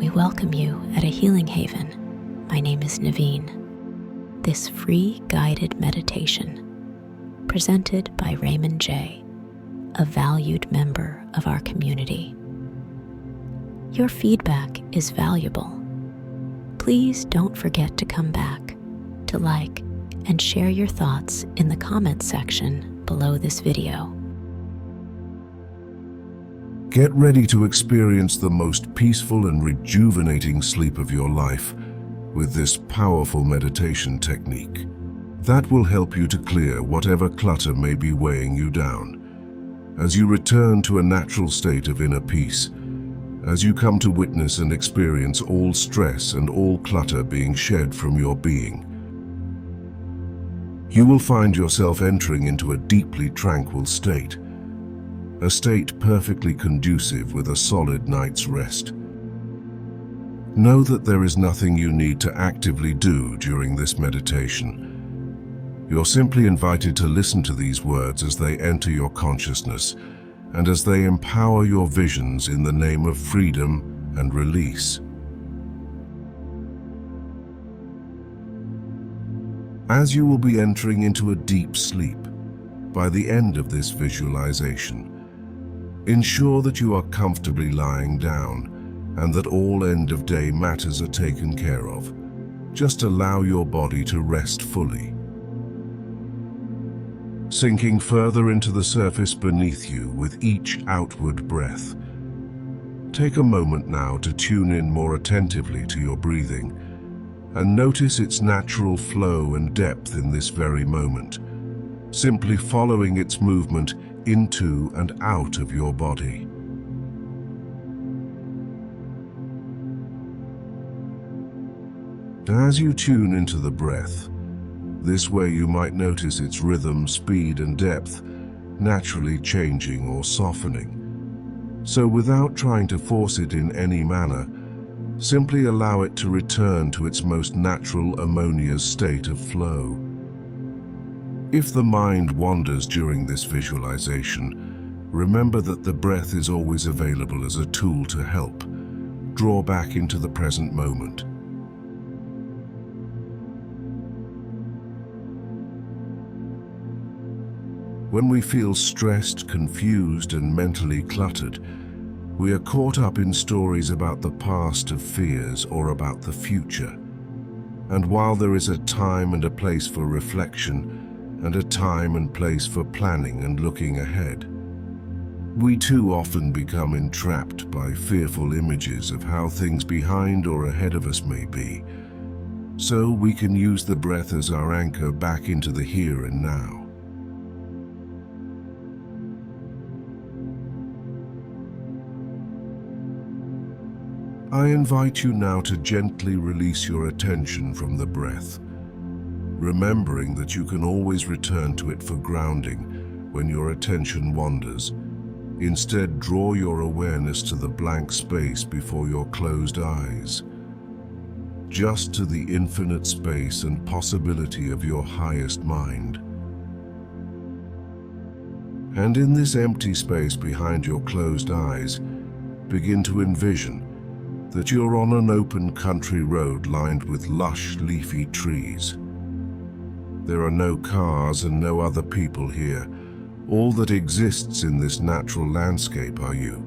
we welcome you at a healing haven. My name is Naveen. This free guided meditation, presented by Raymond J., a valued member of our community. Your feedback is valuable. Please don't forget to come back to like and share your thoughts in the comments section below this video. Get ready to experience the most peaceful and rejuvenating sleep of your life with this powerful meditation technique. That will help you to clear whatever clutter may be weighing you down. As you return to a natural state of inner peace, as you come to witness and experience all stress and all clutter being shed from your being, you will find yourself entering into a deeply tranquil state, a state perfectly conducive with a solid night's rest. Know that there is nothing you need to actively do during this meditation. You're simply invited to listen to these words as they enter your consciousness and as they empower your visions in the name of freedom and release. As you will be entering into a deep sleep, by the end of this visualization, ensure that you are comfortably lying down and that all end-of-day matters are taken care of. Just allow your body to rest fully. Sinking further into the surface beneath you with each outward breath. Take a moment now to tune in more attentively to your breathing and notice its natural flow and depth in this very moment, simply following its movement into and out of your body. As you tune into the breath, this way you might notice its rhythm, speed, and depth naturally changing or softening. So without trying to force it in any manner, simply allow it to return to its most natural, harmonious state of flow. If the mind wanders during this visualization, remember that the breath is always available as a tool to help draw back into the present moment. When we feel stressed, confused, and mentally cluttered, we are caught up in stories about the past of fears or about the future. And while there is a time and a place for reflection, and a time and place for planning and looking ahead, we too often become entrapped by fearful images of how things behind or ahead of us may be. So we can use the breath as our anchor back into the here and now. I invite you now to gently release your attention from the breath, remembering that you can always return to it for grounding when your attention wanders. Instead, draw your awareness to the blank space before your closed eyes, just to the infinite space and possibility of your highest mind. And in this empty space behind your closed eyes, begin to envision that you're on an open country road lined with lush, leafy trees. There are no cars and no other people here. All that exists in this natural landscape are you.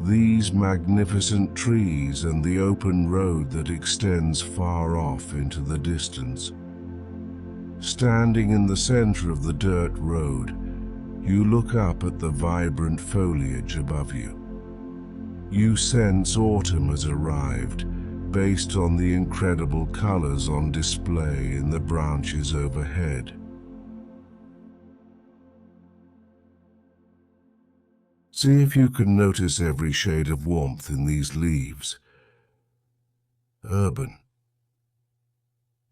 These magnificent trees and the open road that extends far off into the distance. Standing in the center of the dirt road, you look up at the vibrant foliage above you. You sense autumn has arrived, based on the incredible colors on display in the branches overhead. See if you can notice every shade of warmth in these leaves. Urban,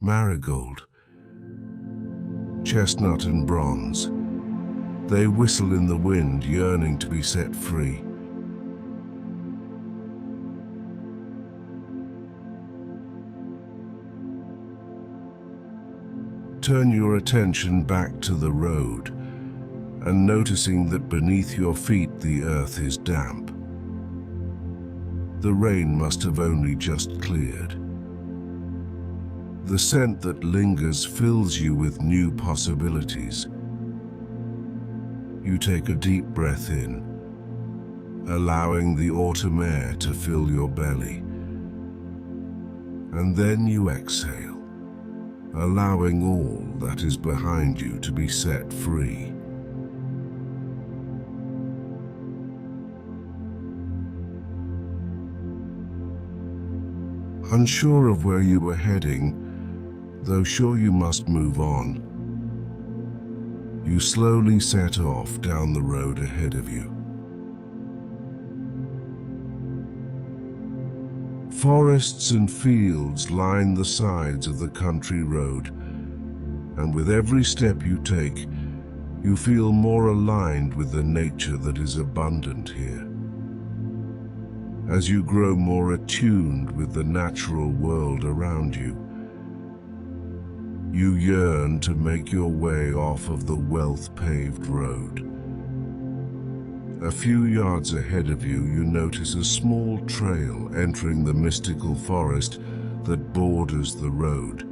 marigold, chestnut and bronze. They whistle in the wind, yearning to be set free. Turn your attention back to the road and noticing that beneath your feet the earth is damp. The rain must have only just cleared. The scent that lingers fills you with new possibilities. You take a deep breath in, allowing the autumn air to fill your belly. And then you exhale, allowing all that is behind you to be set free. Unsure of where you were heading, though sure you must move on, you slowly set off down the road ahead of you. Forests and fields line the sides of the country road, and with every step you take, you feel more aligned with the nature that is abundant here. As you grow more attuned with the natural world around you, you yearn to make your way off of the wealth-paved road. A few yards ahead of you, you notice a small trail entering the mystical forest that borders the road.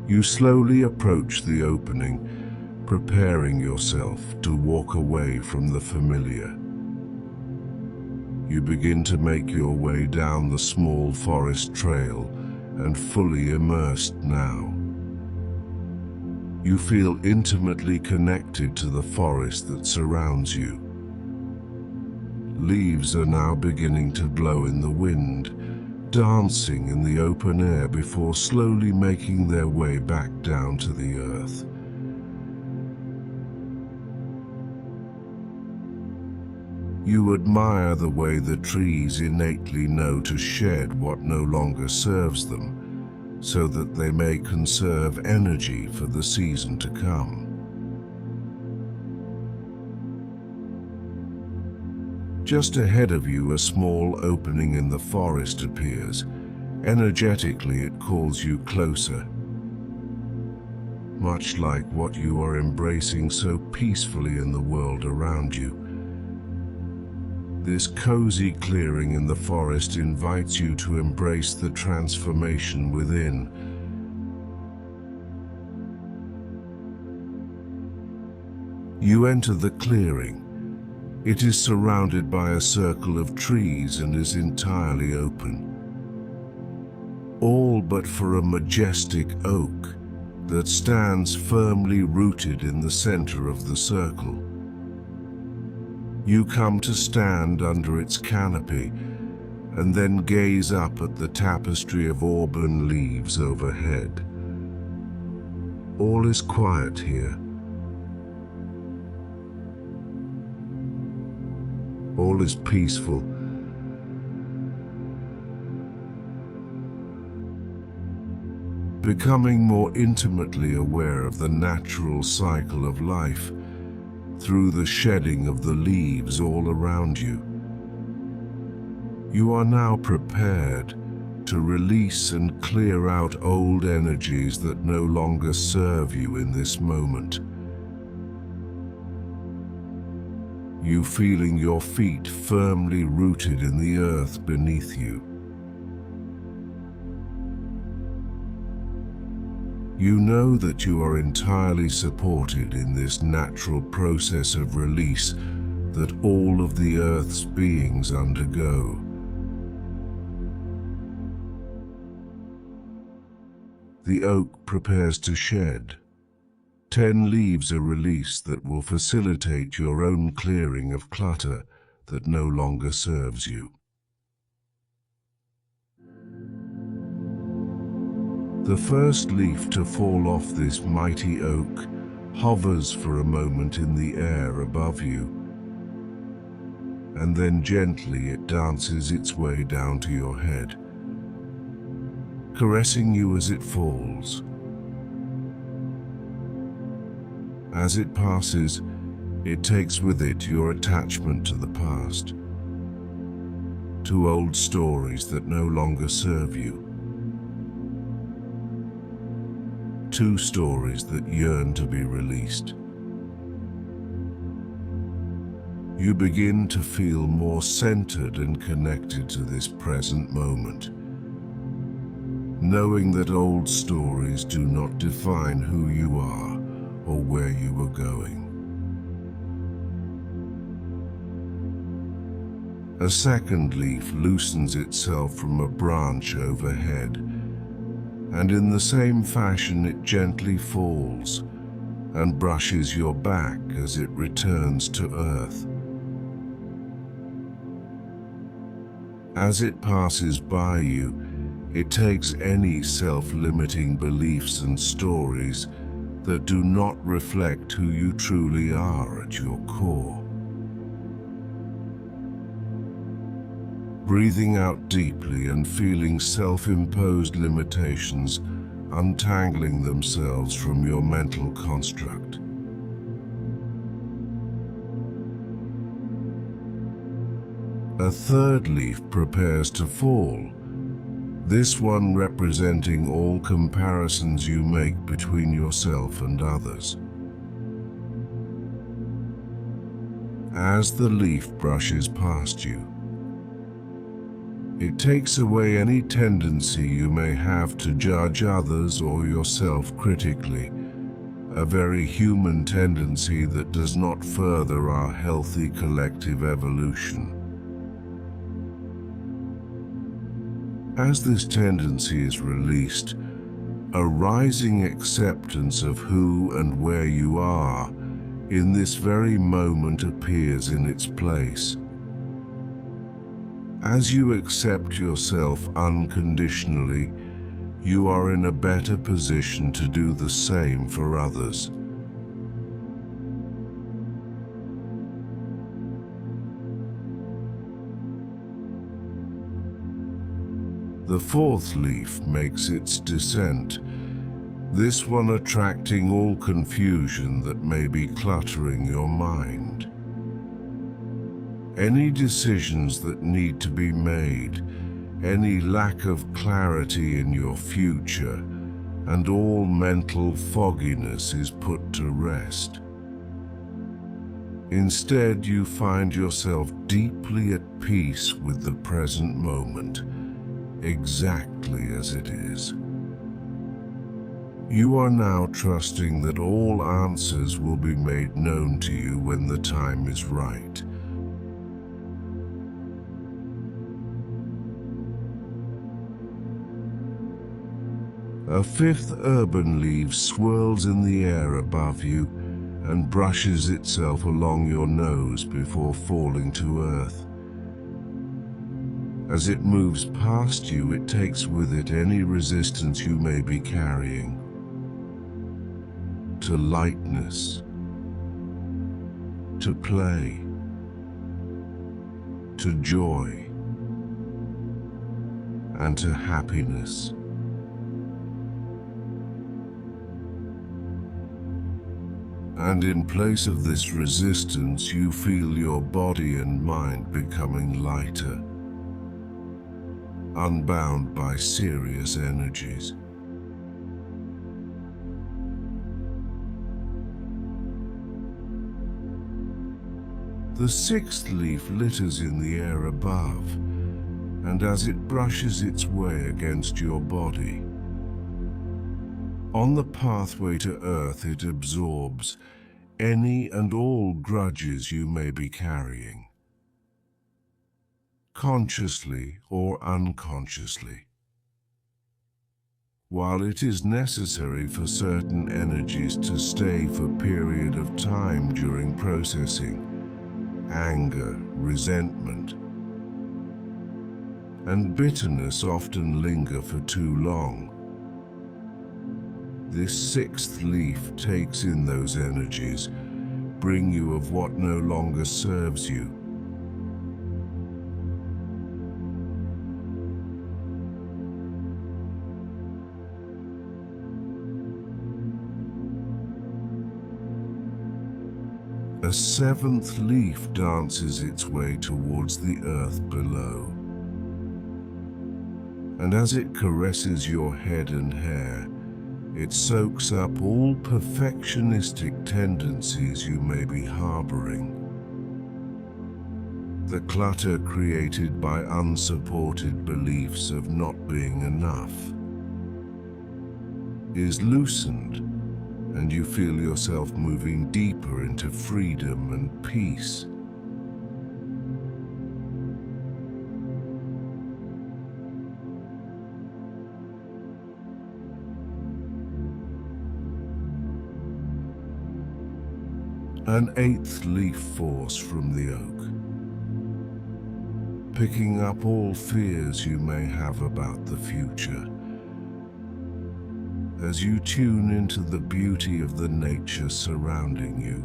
You slowly approach the opening, preparing yourself to walk away from the familiar. You begin to make your way down the small forest trail, and fully immersed now. You feel intimately connected to the forest that surrounds you. Leaves are now beginning to blow in the wind, dancing in the open air before slowly making their way back down to the earth. You admire the way the trees innately know to shed what no longer serves them, so that they may conserve energy for the season to come. Just ahead of you, a small opening in the forest appears. Energetically, it calls you closer. Much like what you are embracing so peacefully in the world around you. This cozy clearing in the forest invites you to embrace the transformation within. You enter the clearing. It is surrounded by a circle of trees and is entirely open. All but for a majestic oak that stands firmly rooted in the center of the circle. You come to stand under its canopy and then gaze up at the tapestry of auburn leaves overhead. All is quiet here. All is peaceful. Becoming more intimately aware of the natural cycle of life through the shedding of the leaves all around you. You are now prepared to release and clear out old energies that no longer serve you in this moment. You feeling your feet firmly rooted in the earth beneath you. You know that you are entirely supported in this natural process of release that all of the earth's beings undergo. The oak prepares to shed. 10 leaves are released that will facilitate your own clearing of clutter that no longer serves you. The first leaf to fall off this mighty oak hovers for a moment in the air above you, and then gently it dances its way down to your head, caressing you as it falls. As it passes, it takes with it your attachment to the past. to old stories that no longer serve you. 2 stories that yearn to be released. You begin to feel more centered and connected to this present moment, knowing that old stories do not define who you are or where you are going. A second leaf loosens itself from a branch overhead, and in the same fashion it gently falls and brushes your back as it returns to earth. As it passes by you, it takes any self-limiting beliefs and stories that do not reflect who you truly are at your core. Breathing out deeply and feeling self-imposed limitations untangling themselves from your mental construct. A third leaf prepares to fall, this one representing all comparisons you make between yourself and others. As the leaf brushes past you, it takes away any tendency you may have to judge others or yourself critically, a very human tendency that does not further our healthy collective evolution. As this tendency is released, a rising acceptance of who and where you are in this very moment appears in its place. As you accept yourself unconditionally, you are in a better position to do the same for others. The fourth leaf makes its descent, this one attracting all confusion that may be cluttering your mind. Any decisions that need to be made, any lack of clarity in your future, and all mental fogginess is put to rest. Instead, you find yourself deeply at peace with the present moment, exactly as it is. You are now trusting that all answers will be made known to you when the time is right. A fifth urban leaf swirls in the air above you and brushes itself along your nose before falling to earth. As it moves past you, it takes with it any resistance you may be carrying to lightness, to play, to joy, and to happiness. And in place of this resistance, you feel your body and mind becoming lighter, unbound by serious energies. The sixth leaf litters in the air above, and as it brushes its way against your body, on the pathway to earth it absorbs any and all grudges you may be carrying, consciously or unconsciously. While it is necessary for certain energies to stay for a period of time during processing, anger, resentment, and bitterness often linger for too long. This sixth leaf takes in those energies, bring you of what no longer serves you. A seventh leaf dances its way towards the earth below. And as it caresses your head and hair, it soaks up all perfectionistic tendencies you may be harboring. The clutter created by unsupported beliefs of not being enough is loosened, and you feel yourself moving deeper into freedom and peace. An eighth leaf falls from the oak, picking up all fears you may have about the future. As you tune into the beauty of the nature surrounding you,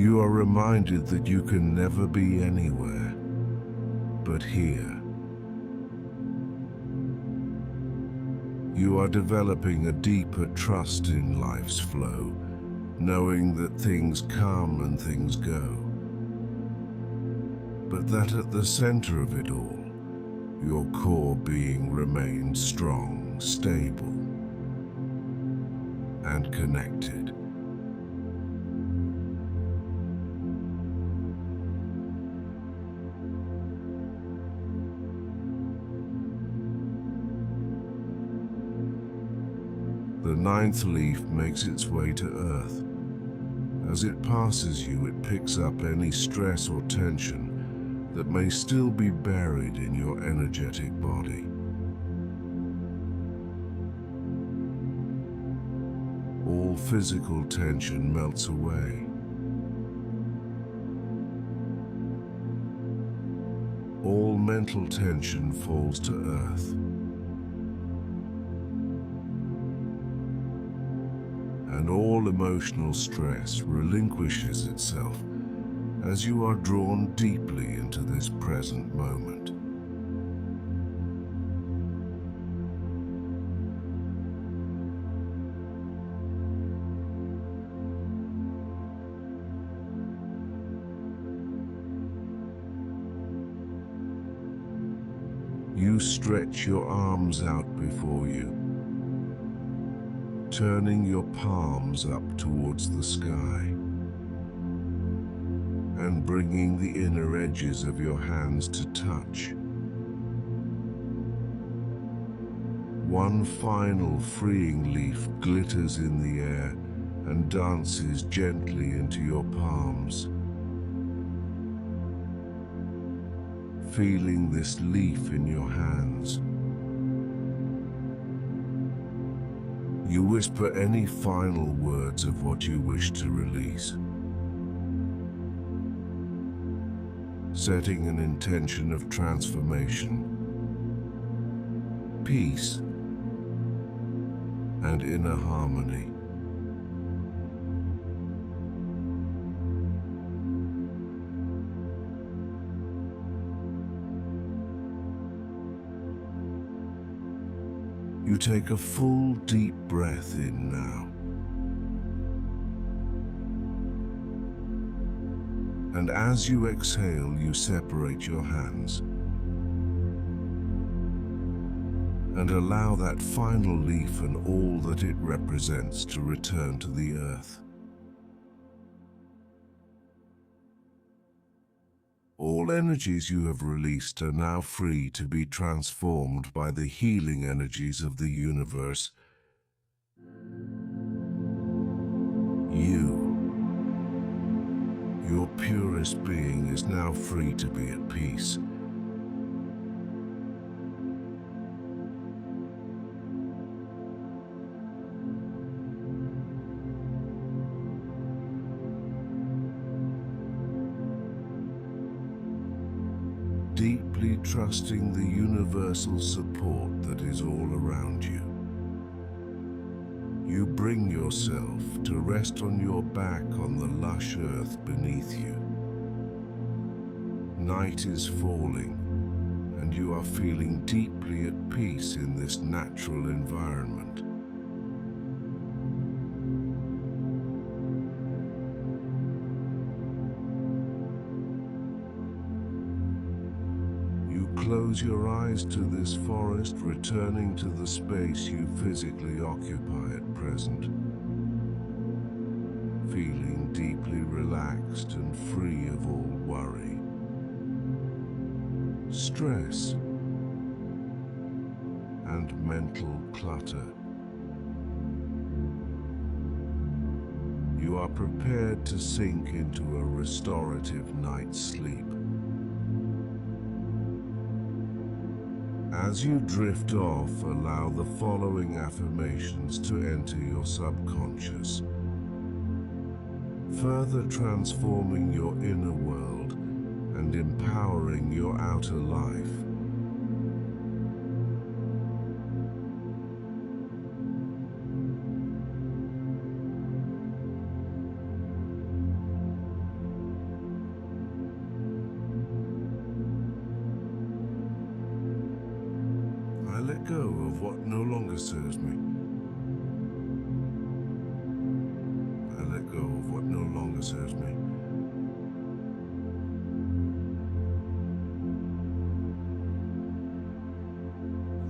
you are reminded that you can never be anywhere but here. You are developing a deeper trust in life's flow, knowing that things come and things go, but that at the center of it all, your core being remains strong, stable, and connected. The ninth leaf makes its way to Earth. As it passes you, it picks up any stress or tension that may still be buried in your energetic body. All physical tension melts away. All mental tension falls to earth. And all emotional stress relinquishes itself as you are drawn deeply into this present moment. You stretch your arms out before you, turning your palms up towards the sky and bringing the inner edges of your hands to touch. One final freeing leaf glitters in the air and dances gently into your palms. Feeling this leaf in your hands, you whisper any final words of what you wish to release, setting an intention of transformation, peace, and inner harmony. You take a full, deep breath in now. And as you exhale, you separate your hands and allow that final leaf and all that it represents to return to the earth. All energies you have released are now free to be transformed by the healing energies of the universe. Your purest being, is now free to be at peace. Deeply trusting the universal support that is all around you. You bring yourself to rest on your back on the lush earth beneath you. Night is falling, and you are feeling deeply at peace in this natural environment. close your eyes to this forest, returning to the space you physically occupy at present, feeling deeply relaxed and free of all worry, stress, and mental clutter. You are prepared to sink into a restorative night's sleep. As you drift off, allow the following affirmations to enter your subconscious, further transforming your inner world and empowering your outer life. I let go of what no longer serves me. I let go of what no longer serves me.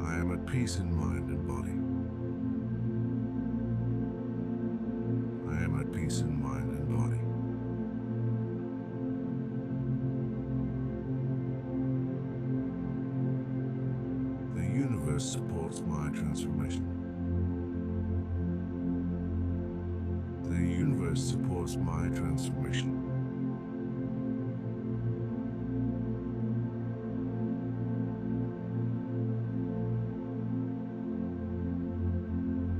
I am at peace in mind and body. I am at peace in mind and body. The universe supports my transformation. The universe supports my transformation.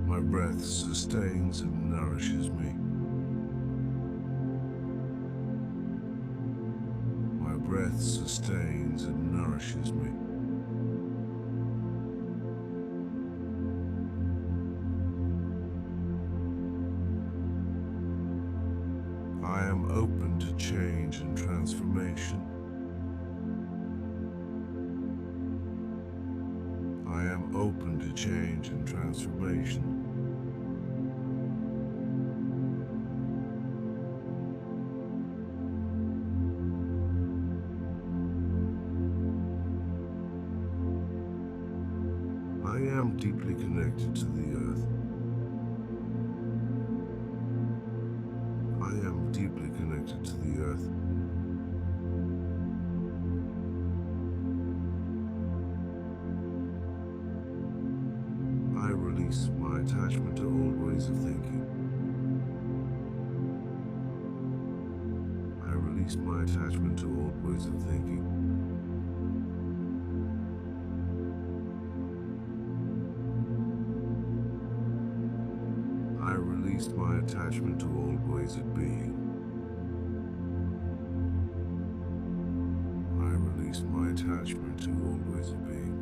My breath sustains and nourishes me. My breath sustains and nourishes me. I am open to change and transformation. I am open to change and transformation. I am deeply connected to the earth. I am deeply connected to the earth. I release my attachment to old ways of thinking. I release my attachment to old ways of thinking. I release my attachment to old ways of being. I release my attachment to old ways of being.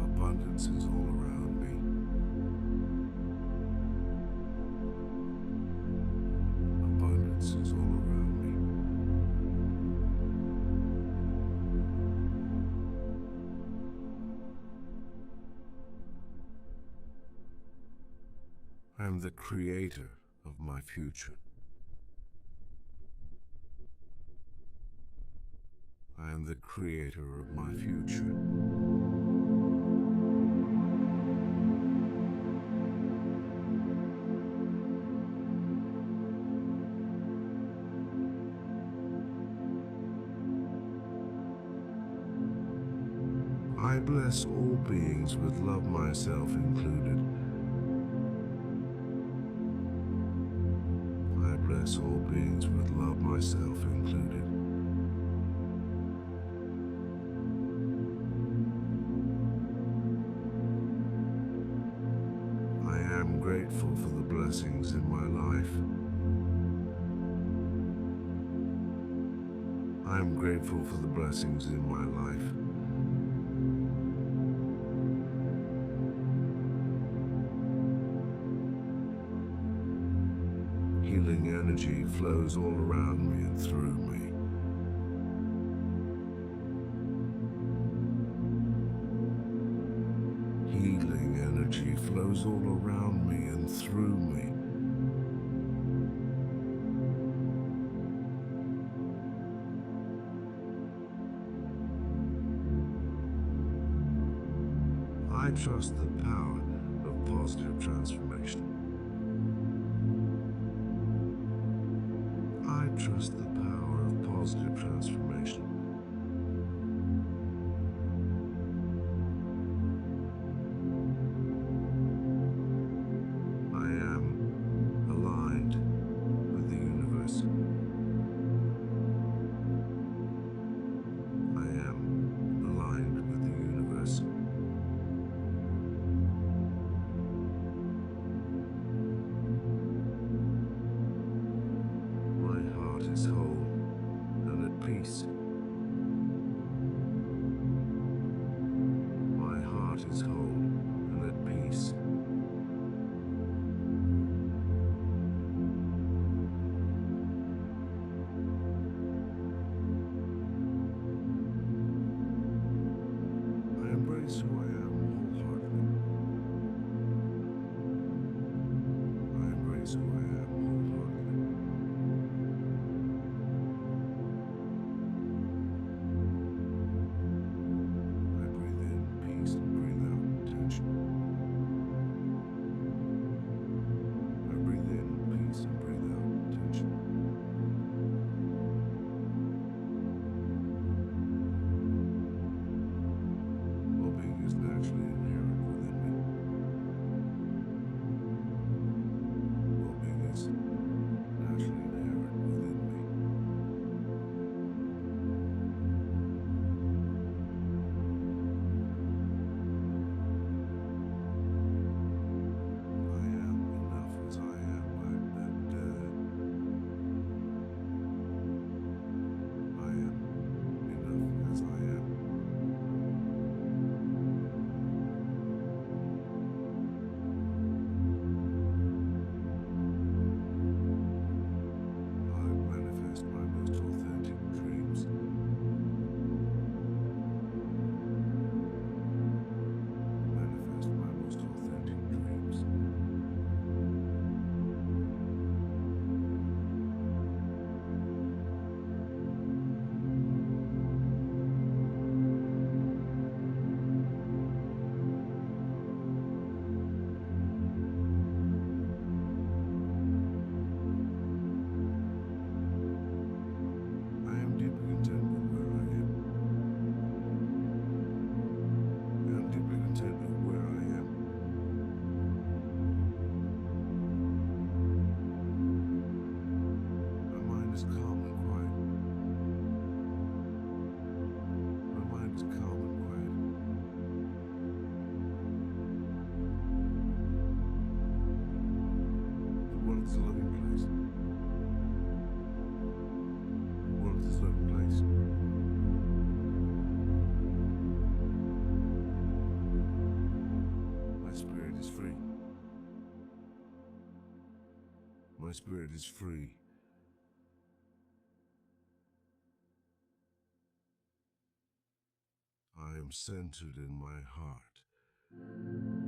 Abundance is all around me. Abundance is all around me. I am the creator of my future. I am the creator of my future. I bless all beings with love, myself included. I bless all beings with love, myself included. I am grateful for the blessings in my life. I am grateful for the blessings in my life. Healing energy flows all around me and through me. Healing energy flows all around me and through me. I trust the power of positive transformation. I trust the power of positive transformation. I am aligned with the universe. I am aligned with the universe. My heart is whole and at peace. My heart is whole and at peace. I embrace who I am wholeheartedly. I embrace who I am wholeheartedly. I breathe in peace and breathe out tension. I breathe in peace and breathe out tension. Well-being is naturally inherent within me. Well-being is naturally inherent within me. I am enough as I am. I am enough as I am. I manifest my most authentic dreams. Manifest my most authentic dreams. I am deeply content with where I am. I am deeply content with where I am. My mind is calm and quiet. My mind is calm and quiet. The world is a loving place. The world is a loving place. My spirit is free. My spirit is free. I am centered in my heart.